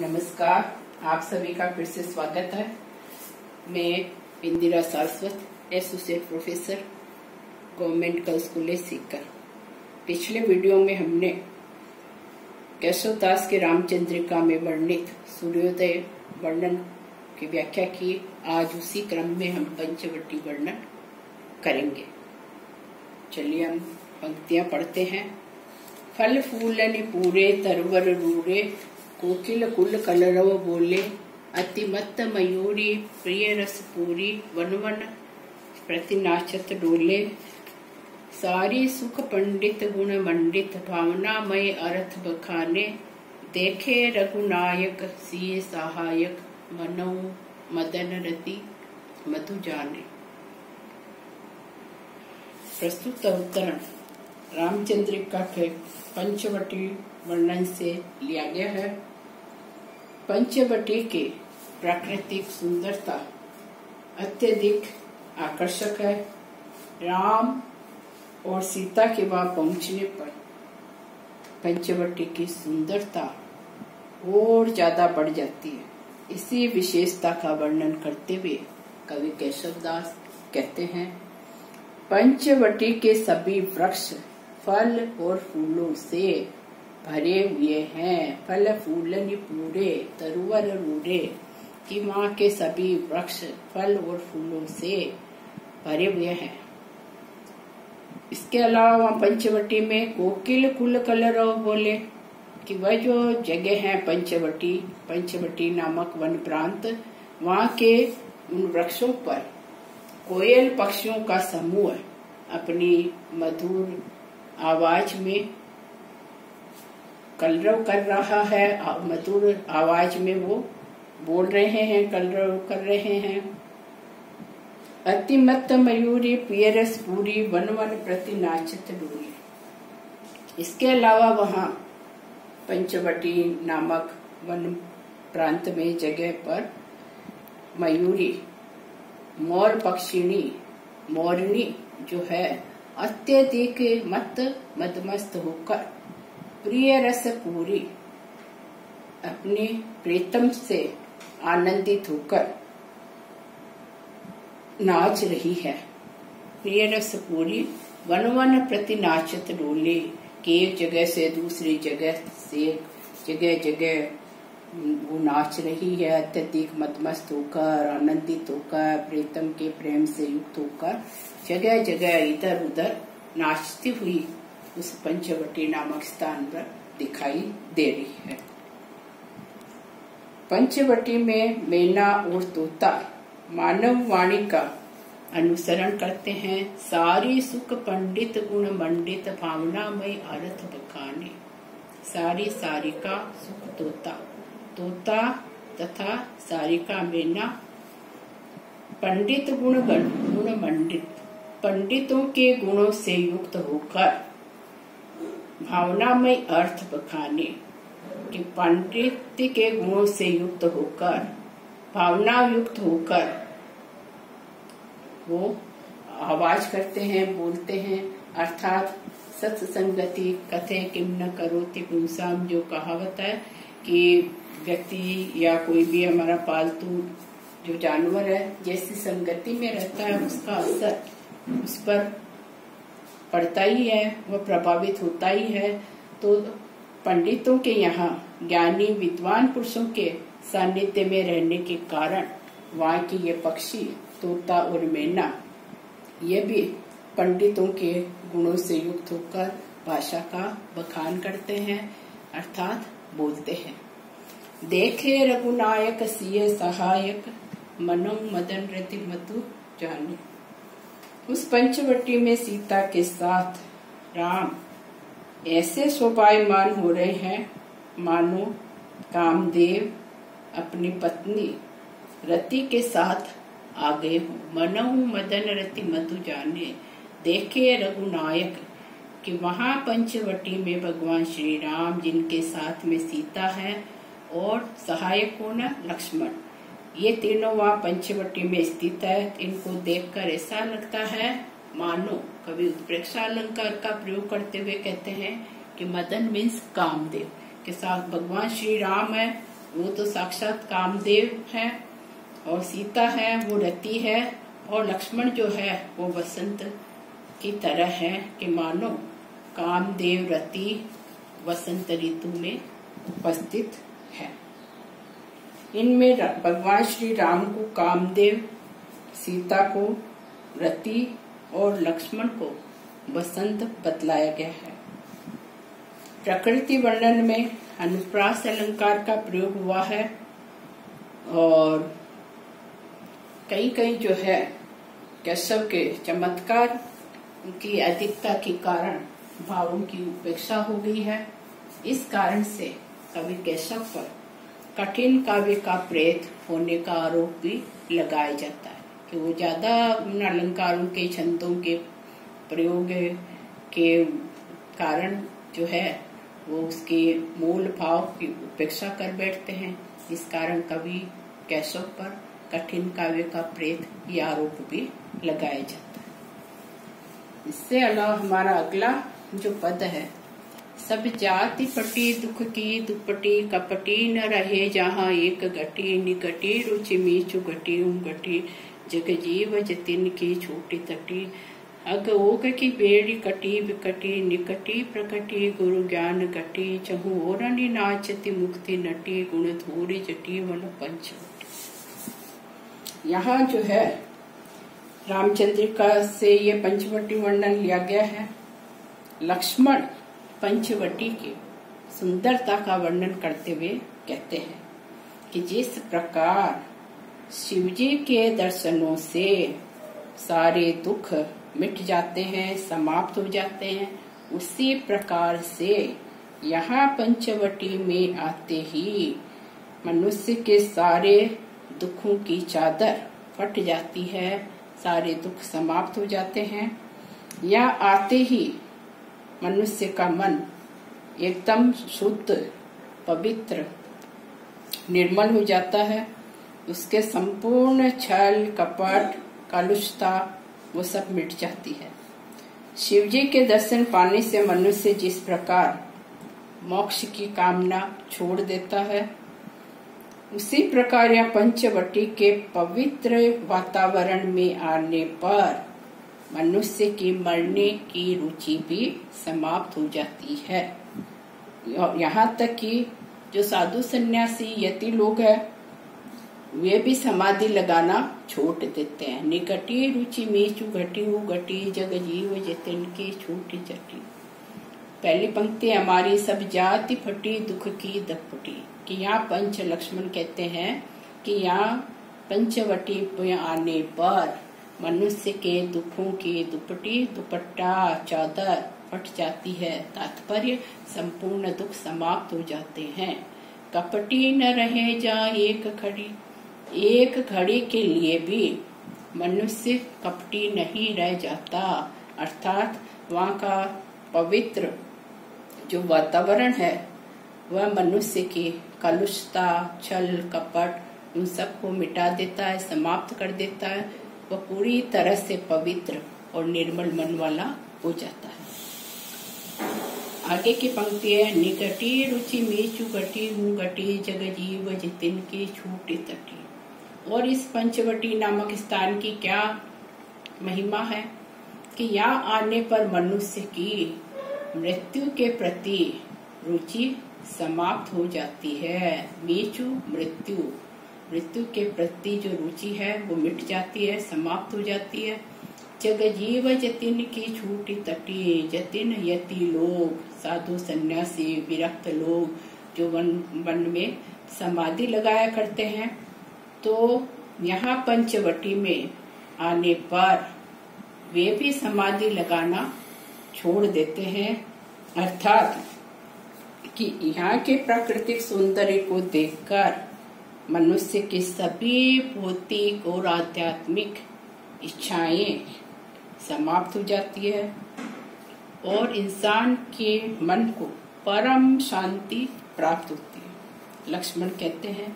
नमस्कार, आप सभी का फिर से स्वागत है। मैं Indira Saraswat, associate professor, government girls college Sikar. पिछले वीडियो में हमने केशवदास के रामचंद्रिका में वर्णित सूर्योदय वर्णन की व्याख्या की। आज उसी क्रम में हम पंचवटी वर्णन करेंगे। चलिए हम पंक्तियां पढ़ते हैं। फल फूलन पूरे तरवर रूरे, कोकिल कुल कलरव बोले, अतिमत्त मयूरी प्रिय रस पूरी, वन वन प्रतिनाचत डोले। सारी सुख पंडित गुण मंडित, भावनामय अर्थ बखाने, देखे रघुनायक सिय सहायक, मनो मदन रति मधु जाने। प्रस्तुत अवतरण रामचंद्रिका के पंचवटी वर्णन से लिया गया है। पंचवटी की प्राकृतिक सुंदरता अत्यधिक आकर्षक है। राम और सीता के वहां पहुंचने पर पंचवटी की सुंदरता और ज्यादा बढ़ जाती है। इसी विशेषता का वर्णन करते हुए कवि केशवदास कहते हैं, पंचवटी के सभी वृक्ष फल और फूलों से भरे हुए हैं। फल फूलन पूरे तरुवर रूरे, कि वहाँ के सभी वृक्ष फल और फूलों से भरे हुए हैं। इसके अलावा वहाँ पंचवटी में कोकिल कुल कलरव बोले, कि वह जो जगह है पंचवटी नामक वन प्रांत, वहाँ के उन वृक्षों पर कोयल पक्षियों का समूह अपनी मधुर आवाज में कलरव कर रहा है। मधुर आवाज में वो बोल रहे हैं, कलरव कर रहे हैं। अतिमत्त मयूरी पियरस पूरी, वन वन प्रति नाचत डोली। इसके अलावा वहाँ पंचवटी नामक वन प्रांत में जगह पर मयूरी मोर पक्षिणी मोरनी जो है अत्यधिक मदमस्त होकर प्रिय रस पूरी अपने प्रीतम से आनंदित होकर नाच रही है। प्रिय रस पूरी वन वन प्रति नाचत डोले, कि एक जगह से दूसरी जगह से जगह जगह वो नाच रही है। अत्यधिक मदमस्त होकर, आनंदित होकर, प्रीतम के प्रेम से युक्त होकर जगह जगह इधर उधर नाचती हुई उस पंचवटी नामक स्थान पर दिखाई दे रही है। पंचवटी में मैना और तोता मानव वाणी का अनुसरण करते हैं। सारी सुख पंडित गुण मंडित, भावनामय अर्थ बखाने। सारिका सुख तोता तथा सारिका मैना पंडित गुण मंडित, पंडितों के गुणों से युक्त होकर भावनामय अर्थ बखाने, कि पंडित के गुणों से युक्त होकर भावना युक्त होकर वो आवाज करते हैं, बोलते हैं। अर्थात सत्संगति कथे किम न करोति पुंसाम, जो कहावत है कि व्यक्ति या कोई भी हमारा पालतू जो जानवर है जैसी संगति में रहता है उसका असर उस पर पड़ता ही है, वह प्रभावित होता ही है। तो पंडितों के यहाँ ज्ञानी विद्वान पुरुषों के सानिध्य में रहने के कारण वहाँ की ये पक्षी तोता और मैना ये भी पंडितों के गुणों से युक्त होकर भाषा का बखान करते हैं, अर्थात बोलते हैं। देखे रघुनायक सिय सहायक, मनो मदन रति मधु जाने। उस पंचवटी में सीता के साथ राम ऐसे शोभायमान हो रहे हैं मानो कामदेव अपनी पत्नी रति के साथ आ गए हो। मनहु मदन रति मधु जाने, देखे रघुनायक, कि वहाँ पंचवटी में भगवान श्री राम जिनके साथ में सीता है और सहायक कौन है, लक्ष्मण, ये तीनों वहाँ पंचवटी में स्थित है। इनको देखकर ऐसा लगता है मानो, कवि उत्प्रेक्षा अलंकार का प्रयोग करते हुए कहते हैं कि मदन मीन्स कामदेव के साथ भगवान श्री राम है वो तो साक्षात कामदेव है, और सीता है वो रति है, और लक्ष्मण जो है वो वसंत की तरह है कि मानो कामदेव रति वसंत ऋतु में उपस्थित है। इनमें भगवान श्री राम को कामदेव, सीता को रति और लक्ष्मण को वसंत बतलाया गया है। प्रकृति वर्णन में अनुप्रास अलंकार का प्रयोग हुआ है, और कई कई जो है केशव के चमत्कार की अधिकता के कारण भावों की उपेक्षा हो गई है। इस कारण से कवि केशव पर कठिन काव्य का प्रेत होने का आरोप भी लगाया जाता है कि वो ज्यादा उन अलंकारों के, छंदों के प्रयोग के कारण जो है वो उसके मूल भाव की उपेक्षा कर बैठते हैं। इस कारण कवि केशव पर कठिन काव्य का प्रेत ये आरोप भी लगाया जाता है। इससे अलावा हमारा अगला जो पद है, सब जाति पटी दुख की दुपटी, कपटी न रहे जहाँ एक घटी, निकटी रुचि मीचु घटी घटी, जग जीव जतिन की छोटी तटी, अग ओग की बेड़ी कटी विकटी, निकटी प्रकटी गुरु ज्ञान घटी, चहु ओरनि नाचति मुक्ति नटी, गुण धूरी जटी वन पंचवटी। यहाँ जो है रामचंद्रिका से ये पंचवटी वर्णन लिया गया है। लक्ष्मण पंचवटी की सुंदरता का वर्णन करते हुए कहते हैं कि जिस प्रकार शिवजी के दर्शनों से सारे दुख मिट जाते हैं, समाप्त हो जाते हैं, उसी प्रकार से यहाँ पंचवटी में आते ही मनुष्य के सारे दुखों की चादर फट जाती है, सारे दुख समाप्त हो जाते हैं। या आते ही मनुष्य का मन एकदम शुद्ध, पवित्र, निर्मल हो जाता है। उसके संपूर्ण छल कपट, कलुषता वो सब मिट जाती है। शिवजी के दर्शन पाने से मनुष्य जिस प्रकार मोक्ष की कामना छोड़ देता है, उसी प्रकार यह पंचवटी के पवित्र वातावरण में आने पर मनुष्य की मरने की रुचि भी समाप्त हो जाती है। यहाँ तक कि जो साधु सन्यासी यति लोग हैं वे भी समाधि लगाना छोड़ देते हैं। निकटी रुचि मीचु घटी घटी, जग जीव जतिन की छोटी चटी। पहली पंक्ति हमारी, सब जाति फटी दुख की दपटी, कि यहाँ पंच लक्ष्मण कहते हैं कि यहाँ पंचवटी पे आने पर मनुष्य के दुखों की दुपटी, दुपट्टा, चादर फट जाती है। तात्पर्य संपूर्ण दुख समाप्त हो जाते हैं। कपटी न रहे जा एक घड़ी, एक घड़ी के लिए भी मनुष्य कपटी नहीं रह जाता, अर्थात वहाँ का पवित्र जो वातावरण है वह मनुष्य की कलुषता, छल कपट उन सबको मिटा देता है, समाप्त कर देता है। वह पूरी तरह से पवित्र और निर्मल मन वाला हो जाता है। आगे की पंक्ति है, निकटी रुचि मीचु घटी हूँ घटी, जग जीव जितिन की छूटी तटी। और इस पंचवटी नामक स्थान की क्या महिमा है कि यहाँ आने पर मनुष्य की मृत्यु के प्रति रुचि समाप्त हो जाती है। मीचु मृत्यु, मृत्यु के प्रति जो रुचि है वो मिट जाती है, समाप्त हो जाती है। जग जीव जतिन की छूटी तटी, जतिन यति लोग, साधु सन्यासी, विरक्त लोग जो वन में समाधि लगाया करते हैं, तो यहाँ पंचवटी में आने पर वे भी समाधि लगाना छोड़ देते हैं। अर्थात कि यहाँ के प्राकृतिक सौंदर्य को देखकर मनुष्य की सभी भौतिक और आध्यात्मिक इच्छाएं समाप्त हो जाती है और इंसान के मन को परम शांति प्राप्त होती है। लक्ष्मण कहते हैं,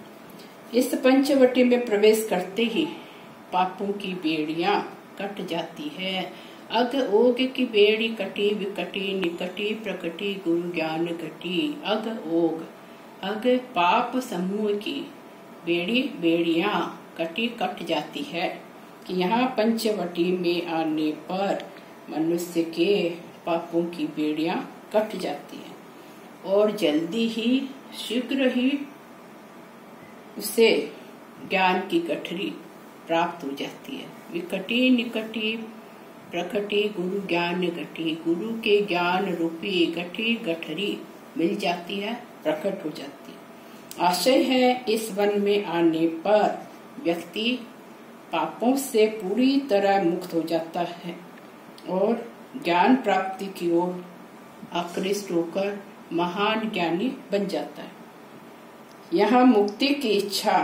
इस पंचवटी में प्रवेश करते ही पापों की बेड़ियां कट जाती है। अग ओग की बेड़ी कटी विकटी, निकटी प्रकटी गुरु ज्ञान घटी। अग ओग अगर पाप समूह की बेड़ियां कट जाती है कि यहाँ पंचवटी में आने पर मनुष्य के पापों की बेड़ियां कट जाती है और जल्दी ही शीघ्र ही उसे ज्ञान की गठरी प्राप्त हो जाती है। विकटी निकटी प्रकटी गुरु ज्ञान गठी, गुरु के ज्ञान रूपी गठरी मिल जाती है, प्रकट हो जाती है। आशय है इस वन में आने पर व्यक्ति पापों से पूरी तरह मुक्त हो जाता है और ज्ञान प्राप्ति की ओर आकृष्ट होकर महान ज्ञानी बन जाता है। यहाँ मुक्ति की इच्छा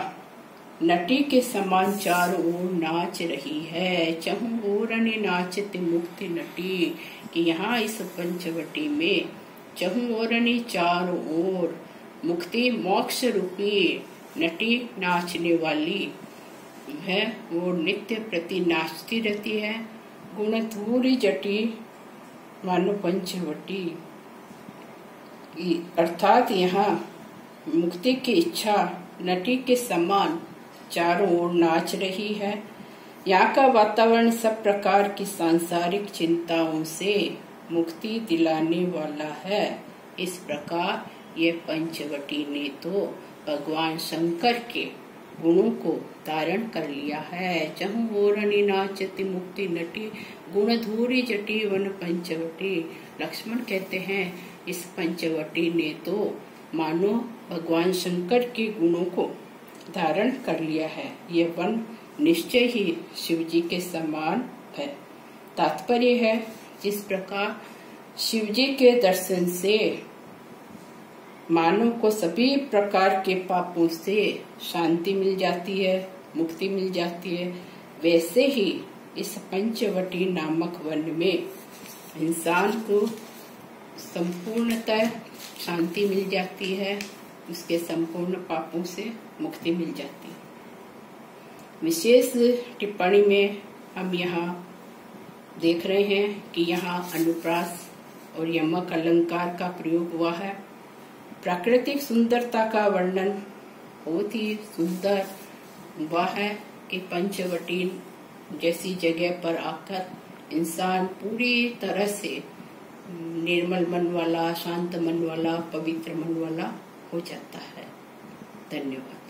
नटी के समान चारों ओर नाच रही है, चहु ओर नाचते मुक्ति नटी, कि यहाँ इस पंचवटी में चहु ओर चारों ओर मुक्ति मोक्ष रूपी नटी नाचने वाली है, वो नित्य प्रति नाचती रहती है। गुणधूरी जटी मानो पंचवटी, अर्थात यहाँ मुक्ति की इच्छा नटी के समान चारों ओर नाच रही है। यहाँ का वातावरण सब प्रकार की सांसारिक चिंताओं से मुक्ति दिलाने वाला है। इस प्रकार ये पंचवटी ने तो भगवान शंकर के गुणों को धारण कर लिया है। चहु ओरनि नाचति मुक्ति नटी, गुणधूरी जटी वन पंचवटी। लक्ष्मण कहते हैं इस पंचवटी ने तो मानो भगवान शंकर के गुणों को धारण कर लिया है। ये वन निश्चय ही शिव जी के समान है। तात्पर्य है जिस प्रकार शिव जी के दर्शन से मानव को सभी प्रकार के पापों से शांति मिल जाती है, मुक्ति मिल जाती है, वैसे ही इस पंचवटी नामक वन में इंसान को संपूर्णतः शांति मिल जाती है, उसके संपूर्ण पापों से मुक्ति मिल जाती है। विशेष टिप्पणी में हम यहाँ देख रहे हैं कि यहाँ अनुप्रास और यमक अलंकार का प्रयोग हुआ है। प्राकृतिक सुंदरता का वर्णन बहुत ही सुंदर हुआ है कि पंचवटी जैसी जगह पर आकर इंसान पूरी तरह से निर्मल मन वाला, शांत मन वाला, पवित्र मन वाला हो जाता है। धन्यवाद।